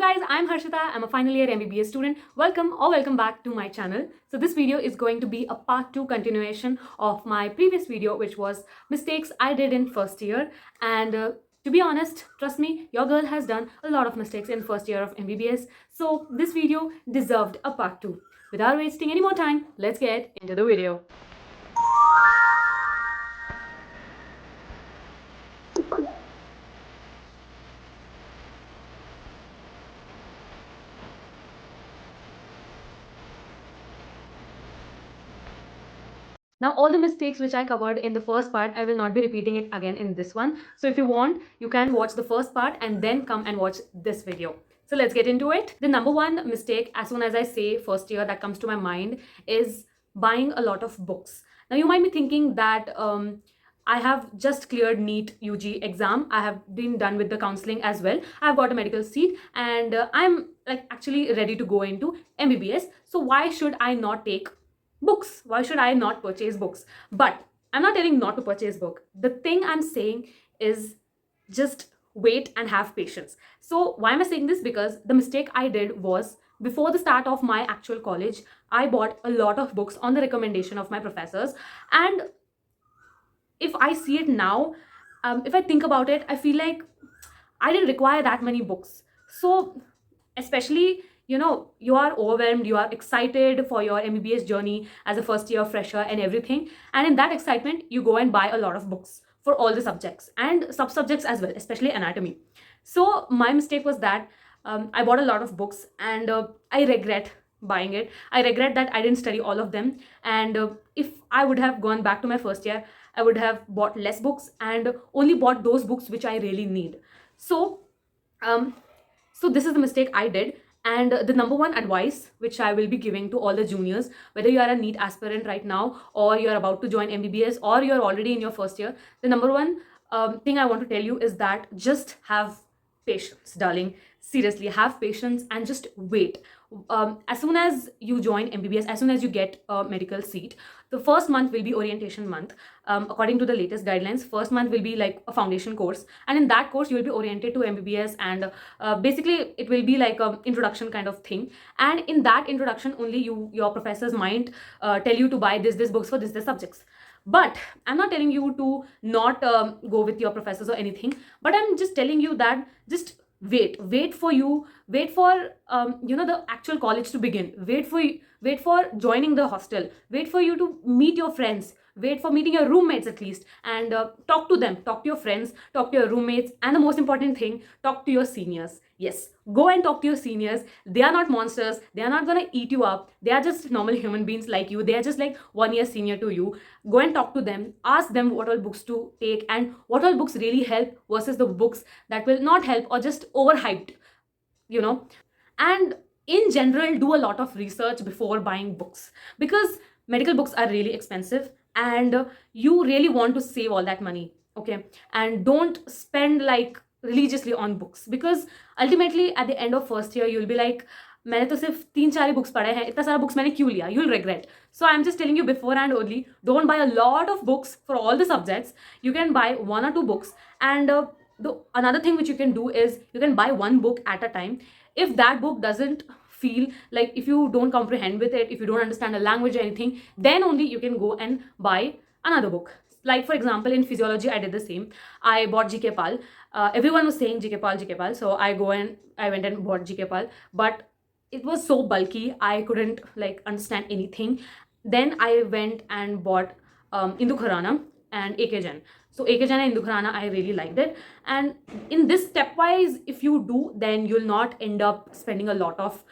guys, I'm Harshita. I'm a final year MBBS student. Welcome back to my channel. So this video is going to be a part 2 continuation of my previous video, which was mistakes I did in first year. And to be honest, trust me, your girl has done a lot of mistakes in first year of MBBS. So this video deserved a part 2. Without wasting any more time, let's get into the video. Now, all the mistakes which I covered in the first part, I will not be repeating it again in this one. So if you want, you can watch the first part and then come and watch this video. So let's get into it. The number one mistake, as soon as I say first year, that comes to my mind is buying a lot of books. Now, you might be thinking that I have just cleared NEET UG exam. I have been done with the counseling as well. I've got a medical seat and I'm like actually ready to go into MBBS. So why should I not take books? Why should I not purchase books? But I'm not telling not to purchase book. The thing I'm saying is just wait and have patience. So why am I saying this? Because the mistake I did was before the start of my actual college, I bought a lot of books on the recommendation of my professors. And if I see it now, if I think about it, I feel like I didn't require that many books. So especially, you are overwhelmed, you are excited for your MBBS journey as a first year fresher and everything, and in that excitement you go and buy a lot of books for all the subjects and sub subjects as well, especially anatomy. So my mistake was that I bought a lot of books and I regret buying it. I regret that I didn't study all of them, and if I would have gone back to my first year, I would have bought less books and only bought those books which I really need. So um, so this is the mistake I did. And the number one advice which I will be giving to all the juniors, whether you are a NEET aspirant right now or you're about to join MBBS or you're already in your first year, the number one thing I want to tell you is that just have patience, darling. Seriously, have patience and just wait. As soon as you join MBBS, as soon as you get a medical seat, the first month will be orientation month. According to the latest guidelines, first month will be like a foundation course, and in that course you will be oriented to MBBS, and basically it will be like a introduction kind of thing. And in that introduction only, your professors might tell you to buy this books for this subjects. But I'm not telling you to not go with your professors or anything, but I'm just telling you that just wait for you, wait for the actual college to begin, wait for joining the hostel, wait for you to meet your friends, wait for meeting your roommates at least, and talk to them, talk to your friends, talk to your roommates, and the most important thing, talk to your seniors. Yes, go and talk to your seniors. They are not monsters, they are not gonna eat you up, they are just normal human beings like you. They are just like 1 year senior to you. Go and talk to them, ask them what all books to take and what all books really help versus the books that will not help or just overhyped, you know. And in general, do a lot of research before buying books, because medical books are really expensive and you really want to save all that money, okay? And don't spend like religiously on books, because ultimately at the end of first year you'll be like, मैंने तो सिर्फ 3-4 ही books पढ़े हैं, इतना सारा books मैंने क्यों लिया? You'll regret. So I'm just telling you before and only, don't buy a lot of books for all the subjects. You can buy 1 or 2 books, and the another thing which you can do is you can buy 1 book at a time. If that book doesn't feel like, if you don't comprehend with it, if you don't understand the language or anything, then only you can go and buy another book. Like for example, in physiology I did the same. I bought GK Pal. Everyone was saying GK Pal, so I went and bought GK Pal, but it was so bulky I couldn't like understand anything. Then I went and bought Indu Kharana and AK Jan. So AK Jan and Indu Kharana, I really liked it. And in this stepwise, if you do, then you'll not end up spending a lot of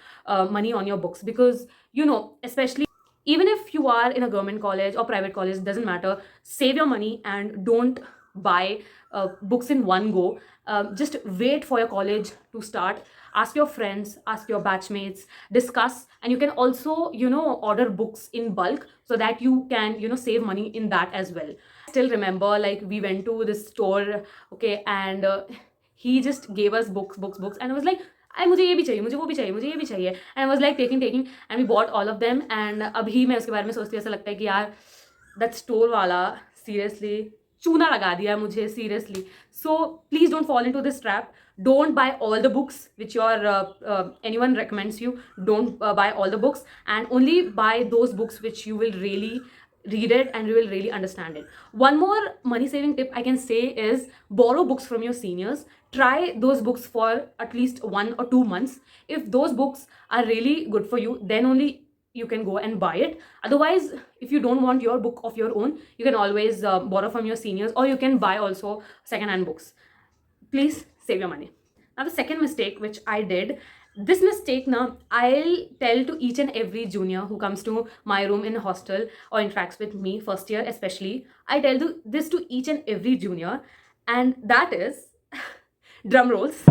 money on your books, because especially even if you are in a government college or private college, doesn't matter, save your money and don't buy books in one go. Just wait for your college to start, ask your friends, ask your batchmates, discuss, and you can also order books in bulk so that you can save money in that as well. I still remember, like, we went to this store, okay, and he just gave us books, and I was like, मुझे ये भी चाहिए, मुझे वो भी चाहिए, मुझे ये भी चाहिए, and I was like taking and we bought all of them. And अभी मैं उसके बारे में सोचती हूँ, ऐसा लगता है कि यार that store वाला seriously चूना लगा दिया मुझे, seriously. So please don't fall into this trap. Don't buy all the books which your anyone recommends you. Don't buy all the books, and only buy those books which you will really read it and you will really understand it. One more money saving tip I can say is borrow books from your seniors. Try those books for at least 1 or 2 months. If those books are really good for you, then only you can go and buy it. Otherwise, if you don't want your book of your own, you can always borrow from your seniors, or you can buy also second hand books. Please save your money. Now the second mistake which I did, this mistake now I'll tell to each and every junior who comes to my room in hostel or interacts with me first year especially. I tell this to each and every junior, and that is drum rolls,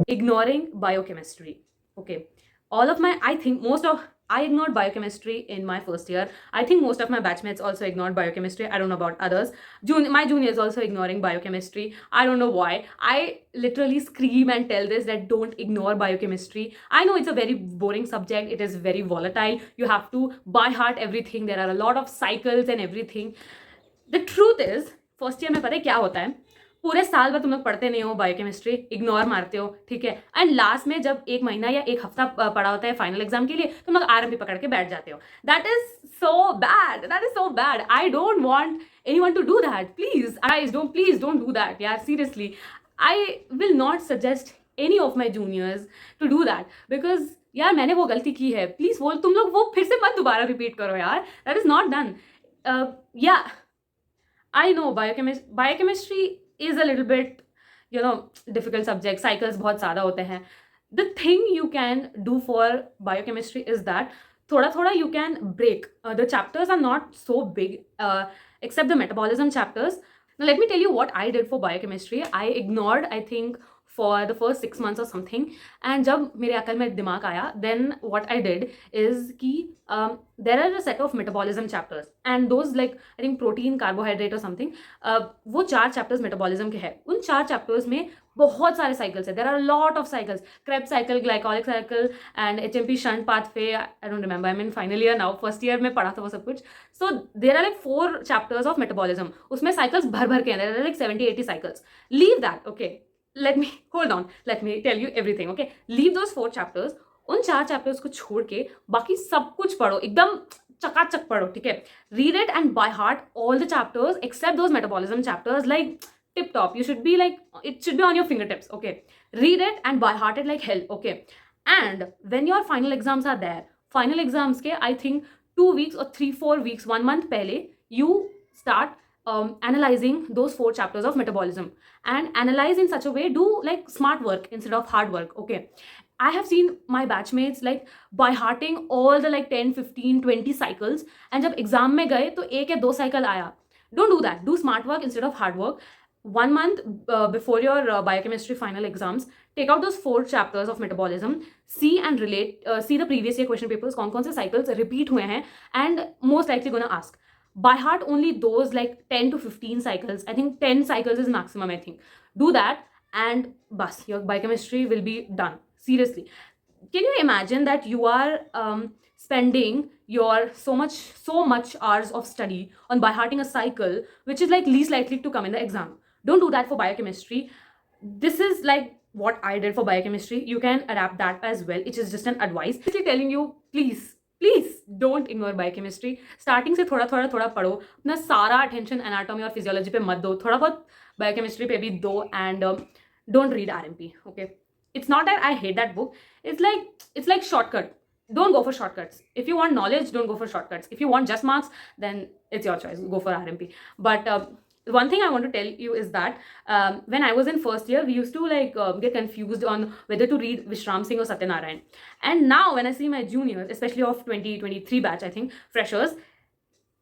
ignoring biochemistry. Okay, all of my, I think most of, I ignored biochemistry in my first year. I think most of my batchmates also ignored biochemistry. I don't know about others. My juniors also ignoring biochemistry. I don't know why. I literally scream and tell this that don't ignore biochemistry. I know it's a very boring subject. It is very volatile. You have to by heart everything. There are a lot of cycles and everything. The truth is, first year में पता है क्या होता है, पूरे साल भर तुम लोग पढ़ते नहीं हो बायोकेमिस्ट्री, इग्नोर मारते हो, ठीक है, एंड लास्ट में जब 1 महीना या 1 हफ्ता पड़ा होता है फाइनल एग्जाम के लिए, तुम लोग आरएमपी पकड़ के बैठ जाते हो. That is so bad, that is so bad. I don't want anyone to do that. Please don't do that यार, seriously. I will not suggest any of my juniors to do that, because यार मैंने वो गलती की है. Please वो तुम लोग वो फिर से मत दोबारा रिपीट करो यार. That is not done. या I know biochemistry is a little bit, difficult subject. Cycles बहुत ज़्यादा होते हैं. The thing you can do for biochemistry is that थोड़ा you can break. The chapters are not so big, except the metabolism chapters. Now let me tell you what I did for biochemistry. I ignored, I think, for the first 6 months or something. And जब मेरे अकल में दिमाग आया, then what I did is कि there are a set of metabolism chapters, and those like I think protein, carbohydrate or something. वो 4 chapters metabolism के हैं. उन 4 chapters में बहुत सारे cycles है. There are a lot of cycles. Krebs cycle, glycolic cycle, and HMP shunt pathway. I don't remember. I'm in final year now. First year में पढ़ा था वो सब कुछ. So there are like 4 chapters of metabolism. उसमें cycles भर के हैं. There are like 70-80 cycles. Leave that, okay? Let me tell you everything, okay? Leave those 4 chapters. उन 4 chapters को छोड़ के बाकी सब कुछ पढ़ो, एकदम चकाचक पढ़ो, ठीक है? Read it and by heart all the chapters except those metabolism chapters, like tip top. You should be like, it should be on your fingertips, okay? Read it and by heart it like hell, okay? And when your final exams are there, final exams के I think 2 weeks or 3-4 weeks, 1 month पहले you start analyzing those 4 chapters of metabolism, and analyze in such a way, do like smart work instead of hard work, okay? I have seen my batchmates like by hearting all the like 10, 15, 20 cycles, and जब exam में गए तो 1 या 2 cycle आया. Don't do that. Do smart work instead of hard work. 1 month before your biochemistry final exams, take out those 4 chapters of metabolism, see and relate, see the previous year question papers, कौन कौन से cycles repeat हुए हैं, and most likely gonna ask. By heart only those like 10 to 15 cycles. I think 10 cycles is maximum, I think. Do that and bus, your biochemistry will be done. Seriously. Can you imagine that you are spending your so much hours of study on by hearting a cycle which is like least likely to come in the exam? Don't do that for biochemistry. This is like what I did for biochemistry. You can adapt that as well. It is just an advice. Basically telling you, please don't ignore biochemistry. Starting से थोड़ा पढ़ो. अपना सारा attention anatomy और physiology पे मत दो. थोड़ा बहुत biochemistry पे भी दो, and don't read RMP, okay? It's not that I hate that book. It's like shortcut. Don't go for shortcuts. If you want knowledge, don't go for shortcuts. If you want just marks, then it's your choice. Go for RMP. But one thing I want to tell you is that when I was in first year, we used to like get confused on whether to read Vishram Singh or Satyanarayan. And now when I see my juniors, especially of 2023 batch, I think, freshers,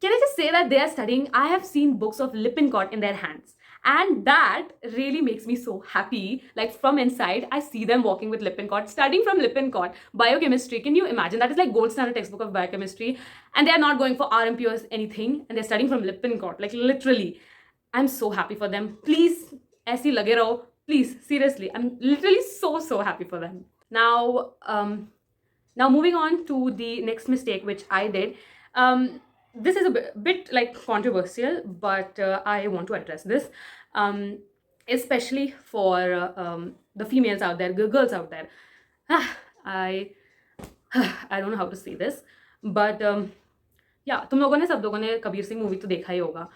can I just say that they are studying? I have seen books of Lippincott in their hands. And that really makes me so happy. Like from inside, I see them walking with Lippincott, studying from Lippincott, biochemistry. Can you imagine? That is like gold standard textbook of biochemistry. And they are not going for RMP or anything. And they're studying from Lippincott, like literally. I'm so happy for them. Please, aise lage raho. Please, seriously. I'm literally so happy for them. Now moving on to the next mistake which I did. This is a bit like controversial, but I want to address this. especially for the females out there, girls out there. I I don't know how to say this, but या तुम लोगों ने, सब लोगों ने Kabir Singh movie तो देखा ही होगा,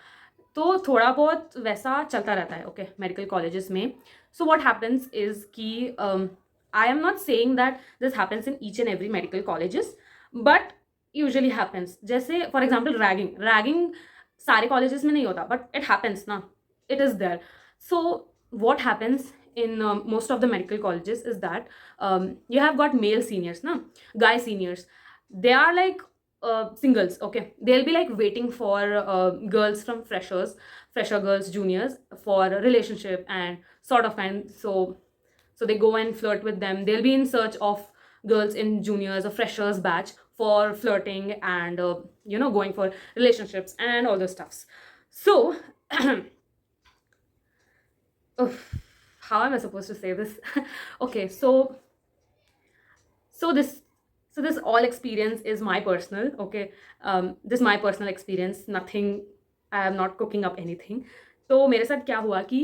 तो थोड़ा बहुत वैसा चलता रहता है ओके मेडिकल कॉलेजेस में. सो व्हाट हैपेंस इज कि I am not saying that this happens in each and every medical colleges, but usually happens. जैसे फॉर एग्जाम्पल रैगिंग, सारे कॉलेजेस में नहीं होता बट इट हैपेंस ना, it is there. So what happens in most of the medical colleges is that you have got male seniors na, guy seniors. They are like singles, okay, they'll be like waiting for girls from fresher girls, juniors, for a relationship and sort of kind. So they go and flirt with them. They'll be in search of girls in juniors or freshers batch for flirting and going for relationships and all those stuffs. So how am I supposed to say this? Okay, so this so this all experience is my personal, okay. This my personal experience, nothing, I am not cooking up anything. तो मेरे साथ क्या हुआ कि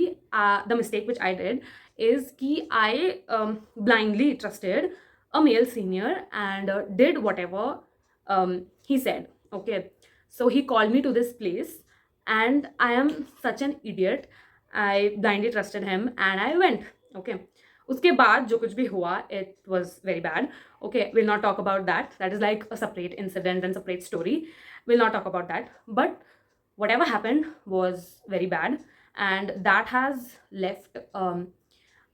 the mistake which I did is कि I blindly trusted a male senior and did whatever he said, okay. So he called me to this place and I am such an idiot. I blindly trusted him and I went, okay. उसके बाद जो कुछ भी हुआ, it was very bad. Okay, we'll not talk about that. That is like a separate incident and separate story. We'll not talk about that. But whatever happened was very bad, and that has left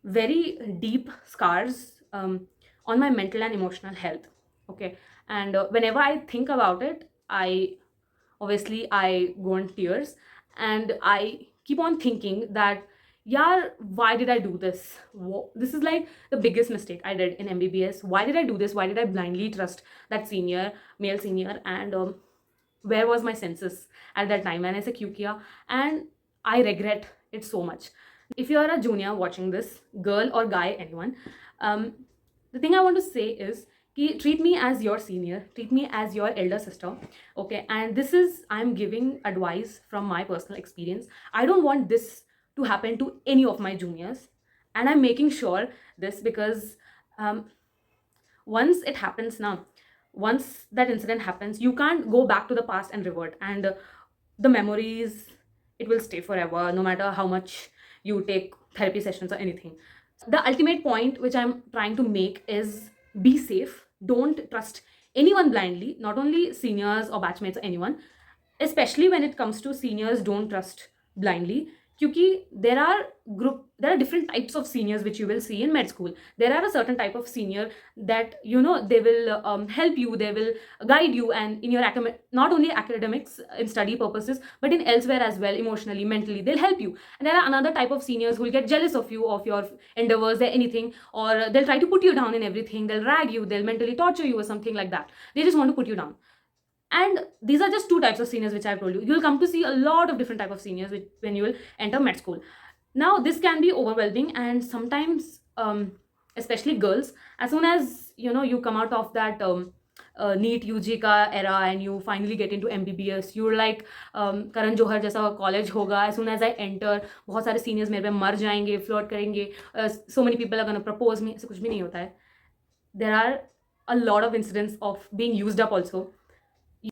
very deep scars on my mental and emotional health. Okay, and whenever I think about it, I go in tears, and I keep on thinking that, yeah, why did I do this? This is like the biggest mistake I did in MBBS. Why did I do this? Why did I blindly trust that senior, male senior? And where was my senses at that time? मैंने ऐसे क्यों किया? And I regret it so much. If you are a junior watching this, girl or guy, anyone, the thing I want to say is कि treat me as your senior, treat me as your elder sister, okay. And this is, I'm giving advice from my personal experience. I don't want this to happen to any of my juniors, and I'm making sure this because once it happens now, once that incident happens, you can't go back to the past and revert, and the memories, it will stay forever no matter how much you take therapy sessions or anything. The ultimate point which I'm trying to make is be safe. Don't trust anyone blindly, not only seniors or batchmates or anyone. Especially when it comes to seniors, don't trust blindly. Because there are different types of seniors which you will see in med school. There are a certain type of senior that they will help you, they will guide you, and in your not only academics in study purposes, but in elsewhere as well, emotionally, mentally, they'll help you. And there are another type of seniors who will get jealous of you, of your endeavors, or anything, or they'll try to put you down in everything. They'll rag you, they'll mentally torture you or something like that. They just want to put you down. And these are just two types of seniors which I've told you. You'll come to see a lot of different type of seniors when you will enter med school. Now this can be overwhelming, and sometimes especially girls, as soon as you come out of that NEET UG ka era and you finally get into MBBS, you're like Karan Johar jaisa college hoga. As soon as I enter, बहुत सारे seniors मेरे पे मर जाएंगे, flirt करेंगे, so many people are gonna propose me. ऐसा कुछ भी नहीं होता है. There are a lot of incidents of being used up also.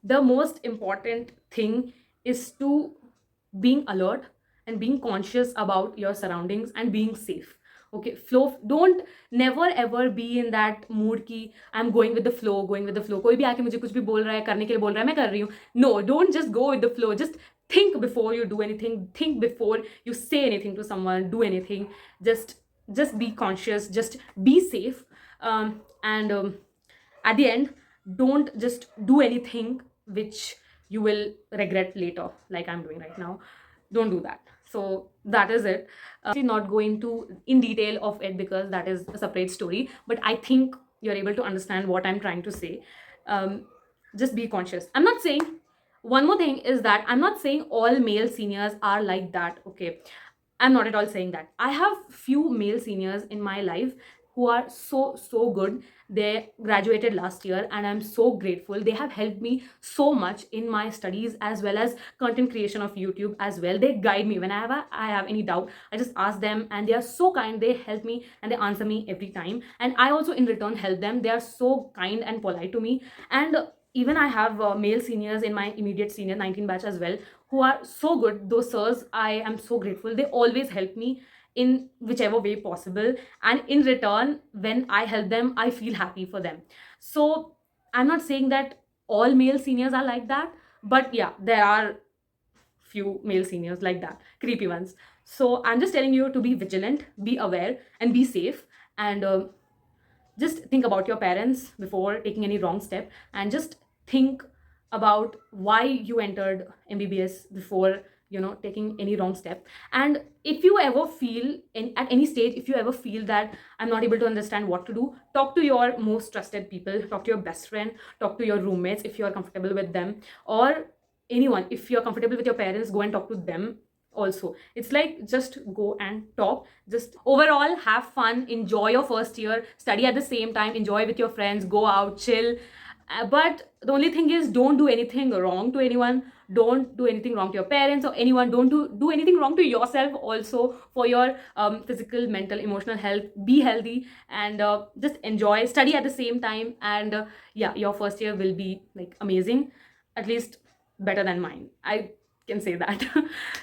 The most important thing is to being alert and being conscious about your surroundings and being safe. Okay, flow. Don't never ever be in that mood कि I'm going with the flow. कोई भी आके मुझे कुछ भी बोल रहा है, करने के लिए बोल रहा है, मैं कर रही हूँ. No, don't just go with the flow. Just think before you do anything. Think before you say anything to someone, do anything. Just be conscious. Just be safe. And at the end, don't just do anything which you will regret later, like I'm doing right now. Don't do that. So that is it. Not go into in detail of it because that is a separate story, but I think you're able to understand what I'm trying to say. Just be conscious. I'm not saying, one more thing is that I'm not saying all male seniors are like that, okay. I'm not at all saying that. I have few male seniors in my life who are so good. They graduated last year and I'm so grateful. They have helped me so much in my studies as well as content creation of YouTube as well. They guide me whenever I have any doubt. I just ask them and they are so kind. They help me and they answer me every time, and I also in return help them. They are so kind and polite to me. And even I have male seniors in my immediate senior 19 batch as well, who are so good. Those sirs, I am so grateful. They always help me in whichever way possible, and in return when I help them, I feel happy for them. So I'm not saying that all male seniors are like that, but yeah, there are few male seniors like that, creepy ones. So I'm just telling you to be vigilant, be aware, and be safe. And just think about your parents before taking any wrong step, and just think about why you entered MBBS before taking any wrong step. And if you ever feel at any stage, if you ever feel that I'm not able to understand what to do, talk to your most trusted people, talk to your best friend, talk to your roommates if you are comfortable with them, or anyone. If you're comfortable with your parents, go and talk to them also. It's like just go and talk. Just overall have fun, enjoy your first year, study at the same time, enjoy with your friends, go out, chill. But the only thing is, don't do anything wrong to anyone. Don't do anything wrong to your parents or anyone. Don't do anything wrong to yourself also, for your physical, mental, emotional health. Be healthy and just enjoy, study at the same time. And yeah, your first year will be like amazing, at least better than mine, I can say that.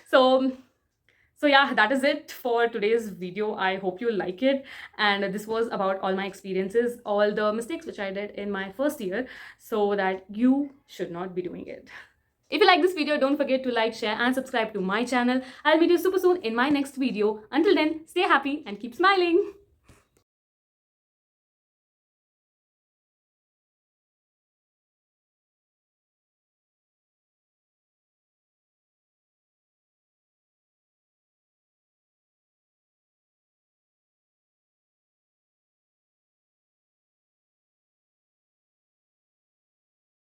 so so yeah, that is it for today's video. I hope you like it, and this was about all my experiences, all the mistakes which I did in my first year, so that you should not be doing it. If you like this video, don't forget to like, share and subscribe to my channel. I'll meet you super soon in my next video. Until then, stay happy and keep smiling.